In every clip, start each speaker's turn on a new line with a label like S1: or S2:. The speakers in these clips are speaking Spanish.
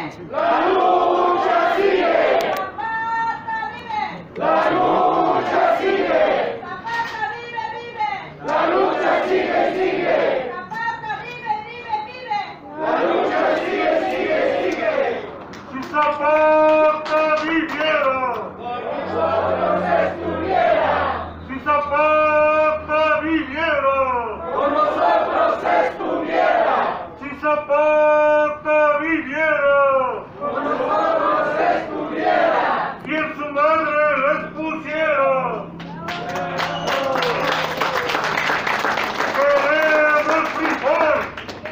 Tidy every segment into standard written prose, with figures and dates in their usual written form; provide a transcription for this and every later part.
S1: La lucha sigue. Zapata vive. La lucha sigue. Zapata vive, vive. La lucha sigue, sigue. Zapata vive, vive, vive. La lucha sigue, sigue, sigue.
S2: Si Zapata viviera,
S1: Con nosotros estuviera.
S2: si Zapata viviera,
S1: Con nosotros estuviera.
S2: si Zapata viviera,
S1: Con nosotros estuviera.
S2: y en su madre les pusiera. Queremos frijol,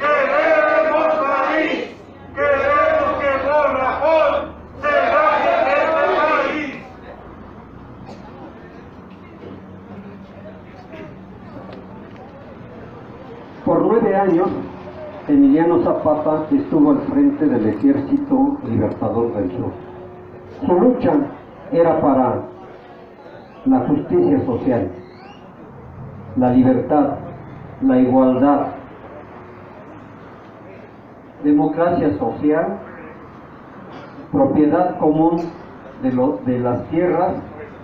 S2: queremos maíz, queremos que Bonafont se vaya de este país.
S3: Por 9 años, Emiliano Zapata estuvo al frente del Ejército Libertador del Sur. Su lucha era para la justicia social, la libertad, la igualdad, democracia social, propiedad común de las tierras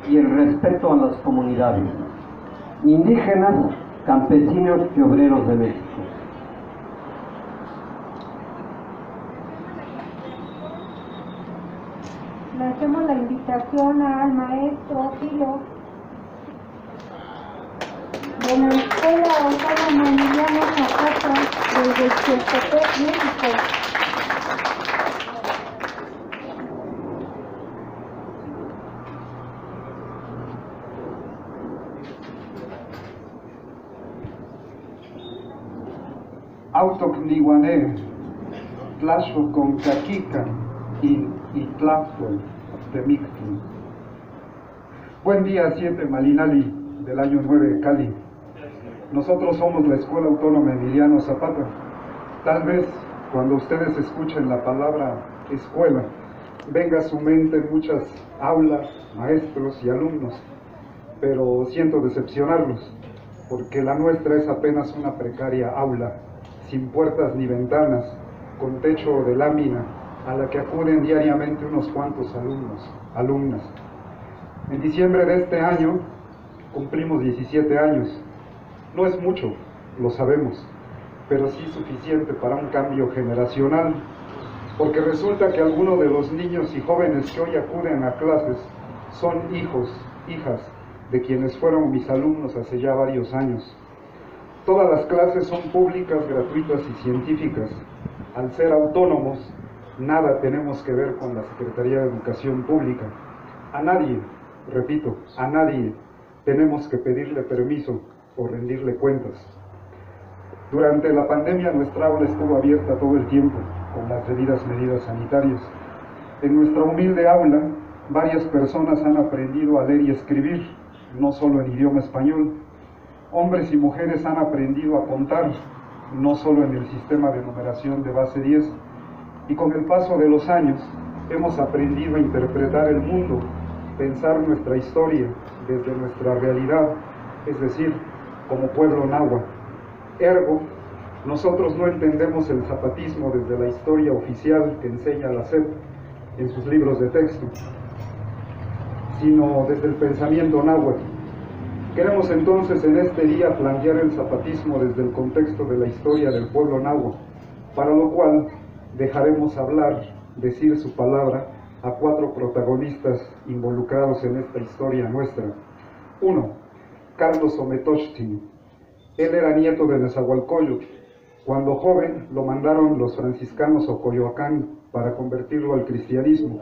S3: y el respeto a las comunidades indígenas, campesinos y obreros de México.
S4: Le hacemos la invitación al maestro Filo de la Escuela Autónoma Emiliano Zapata desde Chiltepec, México.
S5: Autocnihuané, Tlaxo con Caquica y Tlaxo de Mictli. Buen día, 7 Malinali del año 9 de Cali. Nosotros somos la Escuela Autónoma Emiliano Zapata. Tal vez cuando ustedes escuchen la palabra escuela, venga a su mente muchas aulas, maestros y alumnos, pero siento decepcionarlos, porque la nuestra es apenas una precaria aula, sin puertas ni ventanas, con techo de lámina, a la que acuden diariamente unos cuantos alumnas. En diciembre de este año cumplimos 17 años. No es mucho, lo sabemos, pero sí suficiente para un cambio generacional, porque resulta que algunos de los niños y jóvenes que hoy acuden a clases son hijos, hijas de quienes fueron mis alumnos hace ya varios años. Todas las clases son públicas, gratuitas y científicas. Al ser autónomos, nada tenemos que ver con la Secretaría de Educación Pública. A nadie, repito, a nadie tenemos que pedirle permiso o rendirle cuentas. Durante la pandemia nuestra aula estuvo abierta todo el tiempo, con las debidas medidas sanitarias. En nuestra humilde aula, varias personas han aprendido a leer y escribir, no solo en idioma español. Hombres y mujeres han aprendido a contar, no solo en el sistema de numeración de base 10, y con el paso de los años hemos aprendido a interpretar el mundo, pensar nuestra historia desde nuestra realidad, es decir, como pueblo náhuatl. Ergo, nosotros no entendemos el zapatismo desde la historia oficial que enseña la SEP en sus libros de texto, sino desde el pensamiento náhuatl. Queremos entonces en este día plantear el zapatismo desde el contexto de la historia del pueblo náhuatl, para lo cual dejaremos hablar, decir su palabra a 4 protagonistas involucrados en esta historia nuestra. 1. Carlos Ometochtin. Él era nieto de Nezahualcóyotl. Cuando joven lo mandaron los franciscanos a Coyoacán para convertirlo al cristianismo.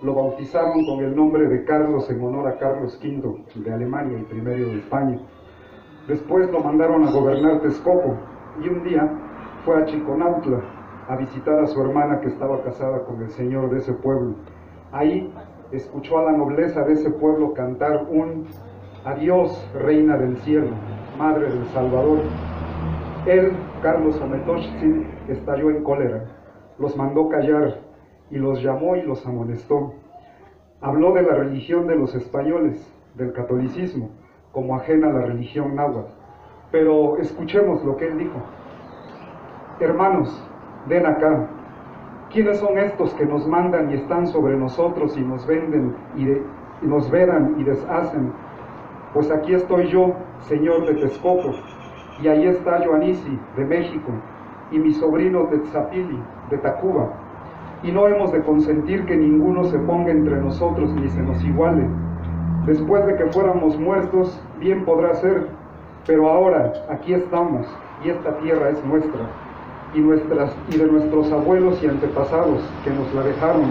S5: Lo bautizaron con el nombre de Carlos en honor a Carlos V de Alemania y primero de España. Después lo mandaron a gobernar Texcoco y un día fue a Chiconautla a visitar a su hermana que estaba casada con el señor de ese pueblo. Ahí escuchó a la nobleza de ese pueblo cantar un adiós, reina del cielo, madre del Salvador. Él, Carlos Ometochtin, estalló en cólera, los mandó callar y los llamó y los amonestó. Habló de la religión de los españoles, del catolicismo, como ajena a la religión náhuatl. Pero escuchemos lo que él dijo. Hermanos, ven acá. ¿Quiénes son estos que nos mandan y están sobre nosotros y nos venden y nos vedan y deshacen? Pues aquí estoy yo, señor de Texcoco, y ahí está Yoanisi, de México, y mi sobrino Tetzapili, de Tacuba, y no hemos de consentir que ninguno se ponga entre nosotros ni se nos iguale. Después de que fuéramos muertos, bien podrá ser, pero ahora aquí estamos, y esta tierra es nuestra, y de nuestros abuelos y antepasados que nos la dejaron.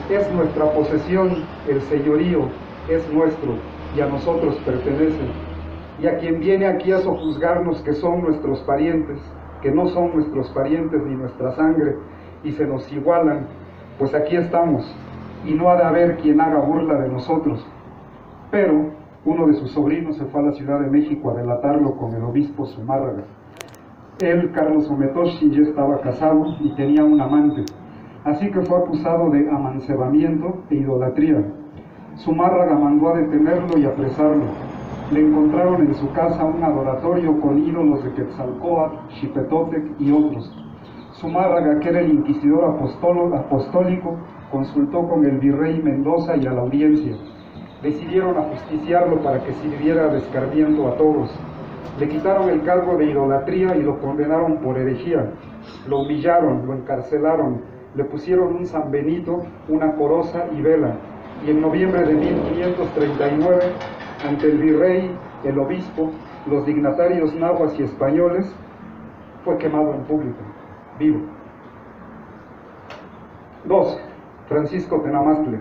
S5: Es nuestra posesión, el señorío es nuestro, y a nosotros pertenece. Y a quien viene aquí a sojuzgarnos que son nuestros parientes, que no son nuestros parientes ni nuestra sangre, y se nos igualan, pues aquí estamos, y no ha de haber quien haga burla de nosotros. Pero uno de sus sobrinos se fue a la Ciudad de México a delatarlo con el obispo Zumárraga. Él, Carlos Ometoshi, ya estaba casado y tenía un amante, así que fue acusado de amancebamiento e idolatría. Zumárraga mandó a detenerlo y apresarlo. Le encontraron en su casa un adoratorio con ídolos de Quetzalcóatl, Xipetotec y otros. Zumárraga, que era el inquisidor apostólico, consultó con el virrey Mendoza y a la audiencia. Decidieron ajusticiarlo para que sirviera de escarmiento a todos. Le quitaron el cargo de idolatría y lo condenaron por herejía. Lo humillaron, lo encarcelaron, le pusieron un San Benito, una coroza y vela. Y en noviembre de 1539, ante el virrey, el obispo, los dignatarios nahuas y españoles, fue quemado en público, vivo. 2. Francisco Tenamastle.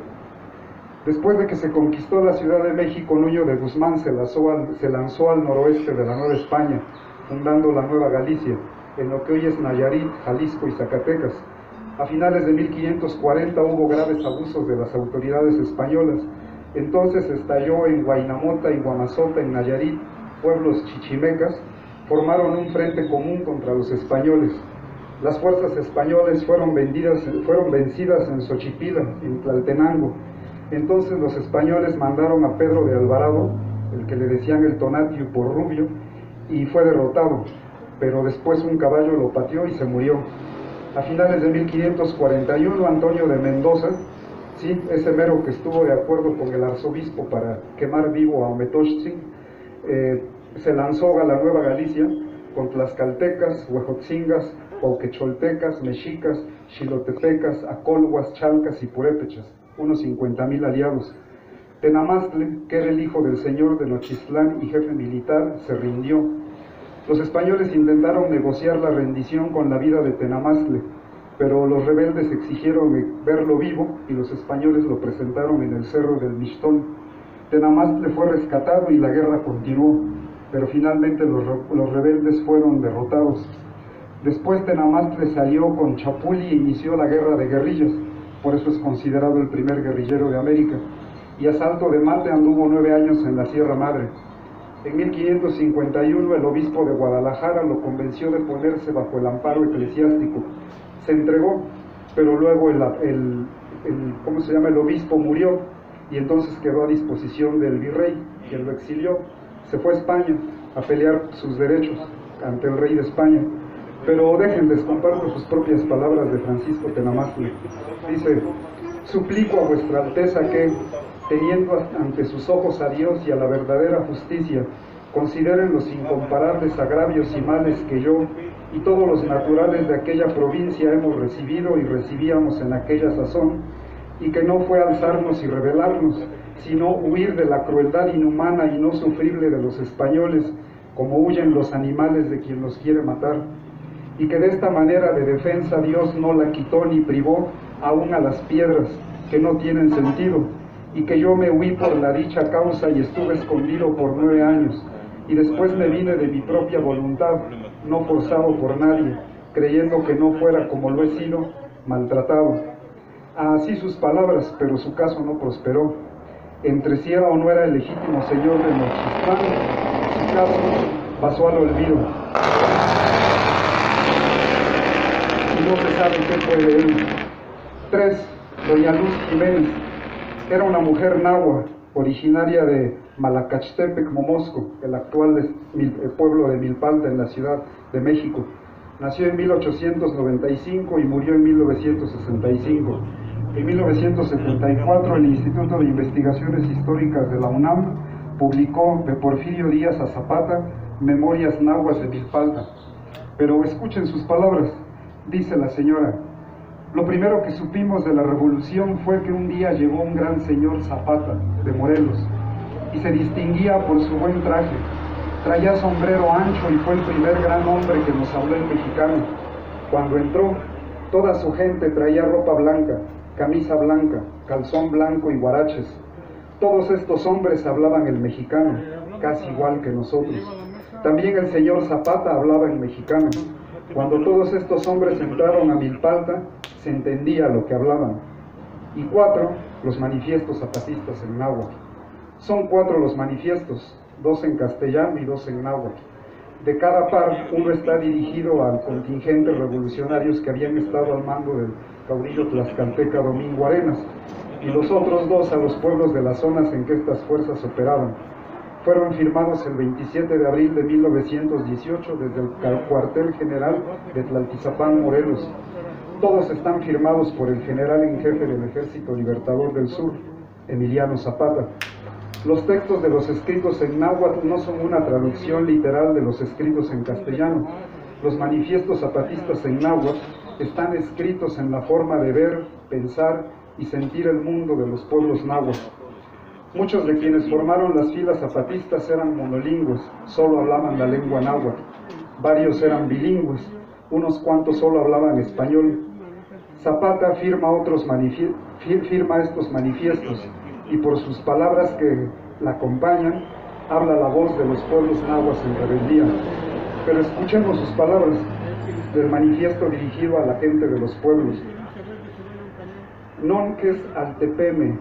S5: Después de que se conquistó la Ciudad de México, Nuño de Guzmán se lanzó al noroeste de la Nueva España, fundando la Nueva Galicia, en lo que hoy es Nayarit, Jalisco y Zacatecas. A finales de 1540 hubo graves abusos de las autoridades españolas. Entonces estalló en Guaynamota y Guamazota, en Nayarit, pueblos chichimecas, formaron un frente común contra los españoles. Las fuerzas españolas fueron vencidas en Xochipila, en Tlaltenango. Entonces los españoles mandaron a Pedro de Alvarado, el que le decían el Tonatiuh por rubio, y fue derrotado, pero después un caballo lo pateó y se murió. A finales de 1541, Antonio de Mendoza, sí, ese mero que estuvo de acuerdo con el arzobispo para quemar vivo a Ometochtli, se lanzó a la Nueva Galicia con tlaxcaltecas, huejotzingas, pauquecholtecas, mexicas, xilotepecas, acolhuas, chalcas y purépechas, unos 50,000 aliados. Tenamastle, que era el hijo del señor de Nochistlán y jefe militar, se rindió. Los españoles intentaron negociar la rendición con la vida de Tenamastle, pero los rebeldes exigieron verlo vivo y los españoles lo presentaron en el cerro del Mixtón. Tenamastle fue rescatado y la guerra continuó, pero finalmente los rebeldes fueron derrotados. Después Tenamastle salió con Chapuli e inició la guerra de guerrillas, por eso es considerado el primer guerrillero de América, y a salto de mate anduvo 9 años en la Sierra Madre. En 1551 el obispo de Guadalajara lo convenció de ponerse bajo el amparo eclesiástico. Se entregó, pero luego el obispo murió y entonces quedó a disposición del virrey, quien lo exilió. Se fue a España a pelear sus derechos ante el rey de España. Pero déjenles, comparto sus propias palabras de Francisco Tenamastle. Dice: suplico a vuestra Alteza que, teniendo ante sus ojos a Dios y a la verdadera justicia, consideren los incomparables agravios y males que yo y todos los naturales de aquella provincia hemos recibido y recibíamos en aquella sazón, y que no fue alzarnos y rebelarnos, sino huir de la crueldad inhumana y no sufrible de los españoles, como huyen los animales de quien los quiere matar, y que de esta manera de defensa Dios no la quitó ni privó aún a las piedras, que no tienen sentido, y que yo me huí por la dicha causa y estuve escondido por 9 años, y después me vine de mi propia voluntad, no forzado por nadie, creyendo que no fuera como lo he sido, maltratado. Así sus palabras, pero su caso no prosperó. Entre si era o no era el legítimo señor de Nochistlán, su caso pasó al olvido. Y no se sabe qué fue de él. 3. Doña Luz Jiménez. Era una mujer nahua, originaria de Malacachtepec, Momosco, el actual pueblo de Milpalta, en la Ciudad de México. Nació en 1895 y murió en 1965. En 1974 el Instituto de Investigaciones Históricas de la UNAM publicó de Porfirio Díaz a Zapata Memorias Nahuas de Milpalta. Pero escuchen sus palabras, dice la señora: lo primero que supimos de la revolución fue que un día llegó un gran señor Zapata de Morelos y se distinguía por su buen traje. Traía sombrero ancho y fue el primer gran hombre que nos habló en mexicano. Cuando entró, toda su gente traía ropa blanca, camisa blanca, calzón blanco y guaraches. Todos estos hombres hablaban el mexicano, casi igual que nosotros. También el señor Zapata hablaba en mexicano. Cuando todos estos hombres entraron a Milpalta, se entendía lo que hablaban. Y 4, los manifiestos zapatistas en náhuatl. Son 4 los manifiestos, 2 en castellano y 2 en náhuatl. De cada par, uno está dirigido al contingente revolucionarios que habían estado al mando del caudillo tlaxcalteca Domingo Arenas, y los otros 2 a los pueblos de las zonas en que estas fuerzas operaban. Fueron firmados el 27 de abril de 1918 desde el cuartel general de Tlaltizapán, Morelos. Todos están firmados por el general en jefe del Ejército Libertador del Sur, Emiliano Zapata. Los textos de los escritos en náhuatl no son una traducción literal de los escritos en castellano. Los manifiestos zapatistas en náhuatl están escritos en la forma de ver, pensar y sentir el mundo de los pueblos náhuatl. Muchos de quienes formaron las filas zapatistas eran monolingües, solo hablaban la lengua náhuatl. Varios eran bilingües, unos cuantos solo hablaban español. Zapata firma estos manifiestos y por sus palabras que la acompañan, habla la voz de los pueblos nahuas en rebeldía. Pero escuchemos sus palabras del manifiesto dirigido a la gente de los pueblos. Nonques altepeme,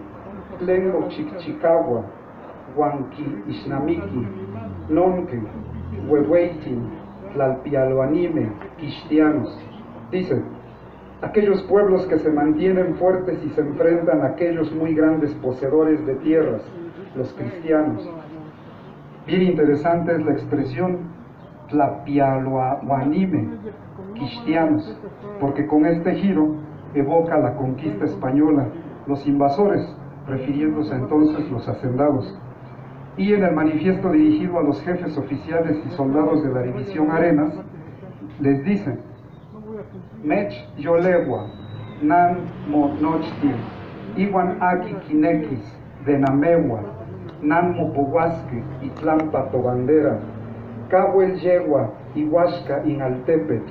S5: tlengo chichicagua, huanqui ishnamiki, nonque, huehueitin, tlalpialoanime, cristianos. Dice: aquellos pueblos que se mantienen fuertes y se enfrentan a aquellos muy grandes poseedores de tierras, los cristianos. Bien interesante es la expresión tlapialoanime, cristianos, porque con este giro evoca la conquista española, los invasores, refiriéndose entonces los hacendados. Y en el manifiesto dirigido a los jefes oficiales y soldados de la división Arenas, les dicen: Mech yolegua, nan monochtil, iwan aki kinekis, de namewa, nan mopohuasque, y tlampa tobandera, cahuel yegua, ihuasca inaltepet,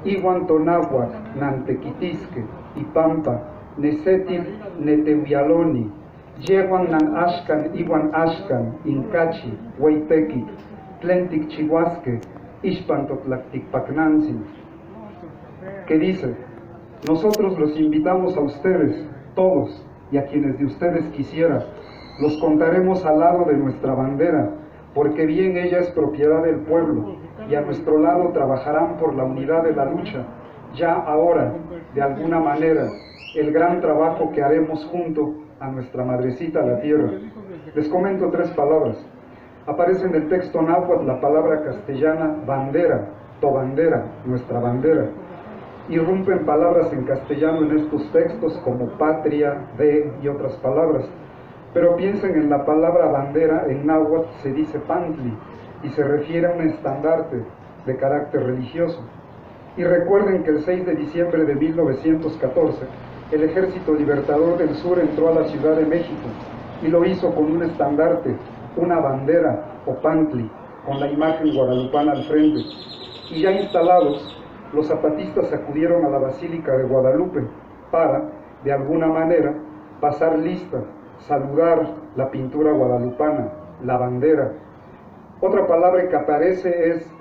S5: iwan tonahuac, nantequitisque, y pampa, nesetil netehuialoni, yeguan nan ashkan, iwan ashkan, incachi, hueytequi, tlentic chihuasque, ishpantotlacticpacnansin, que dice: nosotros los invitamos a ustedes, todos, y a quienes de ustedes quisiera, los contaremos al lado de nuestra bandera, porque bien ella es propiedad del pueblo, y a nuestro lado trabajarán por la unidad de la lucha, ya ahora, de alguna manera, el gran trabajo que haremos junto a nuestra madrecita la tierra. Les comento 3 palabras. Aparece en el texto náhuatl la palabra castellana bandera, tobandera, nuestra bandera. Irrumpen palabras en castellano en estos textos como patria, de y otras palabras. Pero piensen en la palabra bandera, en náhuatl se dice pantli y se refiere a un estandarte de carácter religioso. Y recuerden que el 6 de diciembre de 1914, el Ejército Libertador del Sur entró a la Ciudad de México y lo hizo con un estandarte, una bandera o pantli, con la imagen guadalupana al frente. Y ya instalados, los zapatistas acudieron a la Basílica de Guadalupe para, de alguna manera, pasar lista, saludar la pintura guadalupana, la bandera. Otra palabra que aparece es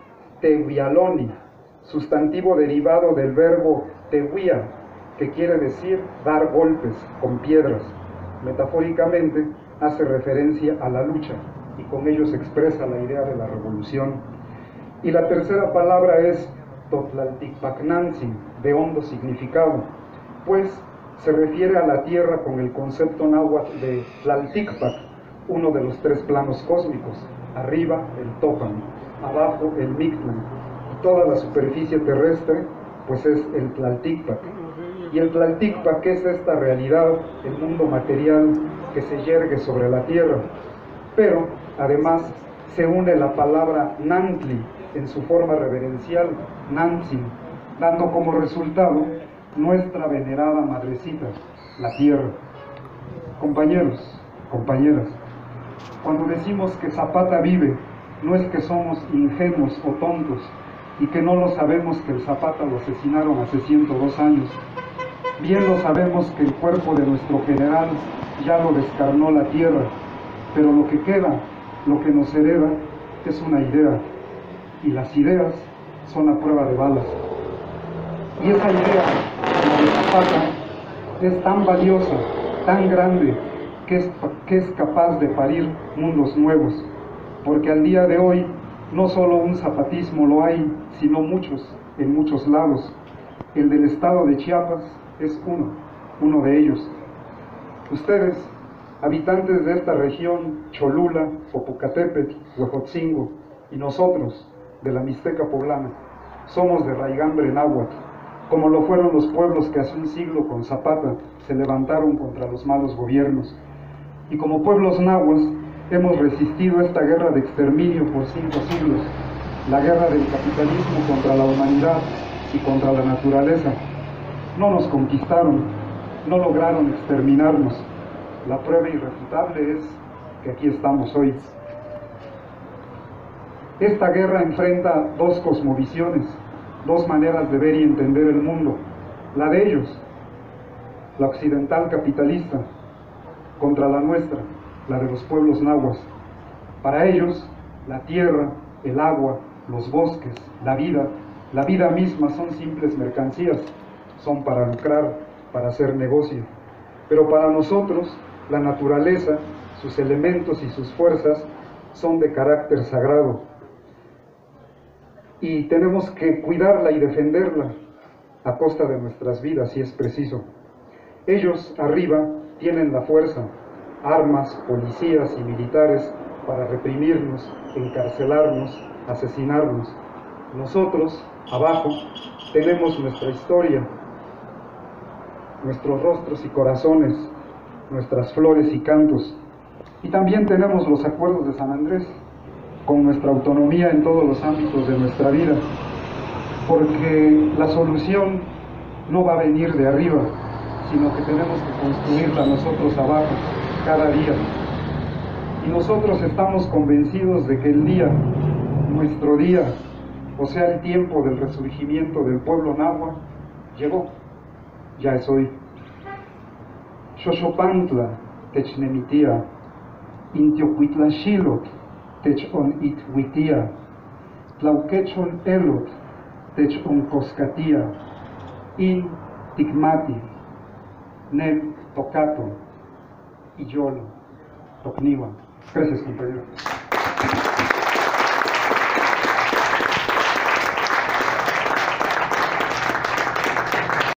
S5: tehuialoni, sustantivo derivado del verbo tehuia, que quiere decir dar golpes con piedras. Metafóricamente hace referencia a la lucha y con ello se expresa la idea de la revolución. Y la tercera palabra es totlalticpacnantzin, de hondo significado, pues se refiere a la tierra con el concepto náhuatl de Tlalticpac, uno de los 3 planos cósmicos: arriba el Topan, abajo el Mictlan, y toda la superficie terrestre, pues es el Tlalticpac. Y el Tlalticpac es esta realidad, el mundo material que se yergue sobre la tierra. Pero, además, se une la palabra Nantli en su forma reverencial, Nantzin, dando como resultado nuestra venerada madrecita, la tierra. Compañeros, compañeras, cuando decimos que Zapata vive, no es que somos ingenuos o tontos y que no lo sabemos que el Zapata lo asesinaron hace 102 años. Bien lo sabemos que el cuerpo de nuestro general ya lo descarnó la tierra, pero lo que queda, lo que nos hereda, es una idea, y las ideas son a prueba de balas. Y esa idea, la de Zapata, es tan valiosa, tan grande, que es capaz de parir mundos nuevos, porque al día de hoy no solo un zapatismo lo hay, sino muchos, en muchos lados. El del estado de Chiapas es uno de ellos. Ustedes, habitantes de esta región, Cholula, Popocatépetl, Huejotzingo, y nosotros, de la Mixteca poblana, somos de raigambre náhuatl, como lo fueron los pueblos que hace un siglo con Zapata se levantaron contra los malos gobiernos. Y como pueblos nahuas hemos resistido esta guerra de exterminio por 5 siglos, la guerra del capitalismo contra la humanidad y contra la naturaleza. No nos conquistaron, no lograron exterminarnos. La prueba irrefutable es que aquí estamos hoy. Esta guerra enfrenta dos cosmovisiones, dos maneras de ver y entender el mundo. La de ellos, la occidental capitalista, contra la nuestra, la de los pueblos nahuas. Para ellos, la tierra, el agua, los bosques, la vida misma son simples mercancías, son para lucrar, para hacer negocio. Pero para nosotros, la naturaleza, sus elementos y sus fuerzas son de carácter sagrado. Y tenemos que cuidarla y defenderla a costa de nuestras vidas, si es preciso. Ellos, arriba, tienen la fuerza, armas, policías y militares para reprimirnos, encarcelarnos, asesinarnos. Nosotros, abajo, tenemos nuestra historia, nuestros rostros y corazones, nuestras flores y cantos. Y también tenemos los acuerdos de San Andrés, con nuestra autonomía en todos los ámbitos de nuestra vida, porque la solución no va a venir de arriba, sino que tenemos que construirla nosotros abajo, cada día. Y nosotros estamos convencidos de que el día, nuestro día, o sea el tiempo del resurgimiento del pueblo náhuatl, llegó, ya es hoy. Xoxopantla technemitia, Intiocuitlaxilotl techonithuitia, Tlauquechol elot techoncoscatia, in ticmati, nel tocato, y yolo, tocniwa. Gracias, compañero.